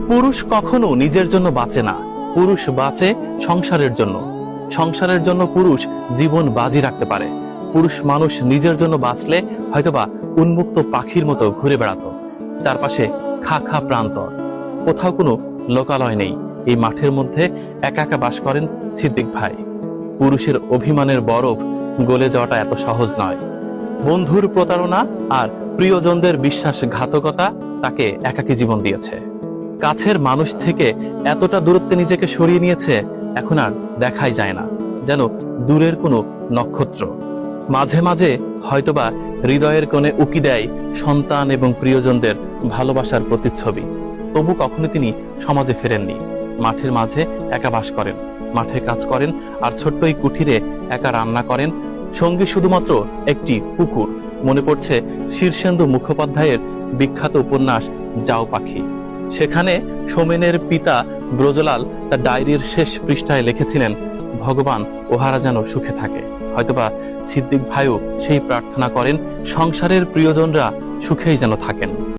পুরুষ কখনো নিজের জন্য বাঁচে না, পুরুষ বাঁচে সংসারের জন্য। সংসারের জন্য পুরুষ জীবন বাজি রাখতে পারে। পুরুষ মানুষ নিজের জন্য বাঁচলে হয়তোবা উন্মুক্ত পাখির মতো ঘুরে বেড়াতো। চারপাশে খা খা প্রান্তর, কোথাও কোনো লোকালয় নেই। এই মাঠের মধ্যে একা একা বাস করেন সিদ্দিক ভাই। পুরুষের অভিমানের বরফ গলে যাওয়াটা এত সহজ নয়। বন্ধুর প্রতারণা আর প্রিয়জনদের বিশ্বাসঘাতকতা তাকে একাকী জীবন দিয়েছে। কাছের মানুষ থেকে এতটা দূরত্বে নিজেকে সরিয়ে নিয়েছে, এখন আর দেখাই যায় না, যেন দূরের কোনো নক্ষত্র। মাঝে মাঝে হয়তোবা হৃদয়ের কোণে উকি দেয় সন্তান এবং প্রিয়জনদের ভালোবাসার প্রতিচ্ছবি। তবু কখনো তিনি সমাজে ফেরেননি। মাঠের মাঝে একা বাস করেন, মাঠে কাজ করেন, আর ছোট্ট এই কুঠিরে একা রান্না করেন। সঙ্গী শুধুমাত্র একটি কুকুর। মনে পড়ছে শীর্ষেন্দু মুখোপাধ্যায়ের বিখ্যাত উপন্যাস যাও পাখি। সেখানে সোমেনের পিতা ব্রজলাল তার ডায়েরির শেষ পৃষ্ঠায় লিখেছিলেন, ভগবান ওহারা যেন সুখে থাকে। হয়তোবা সিদ্দিক ভাইও সেই প্রার্থনা করেন, সংসারের প্রিয়জনরা সুখেই যেন থাকেন।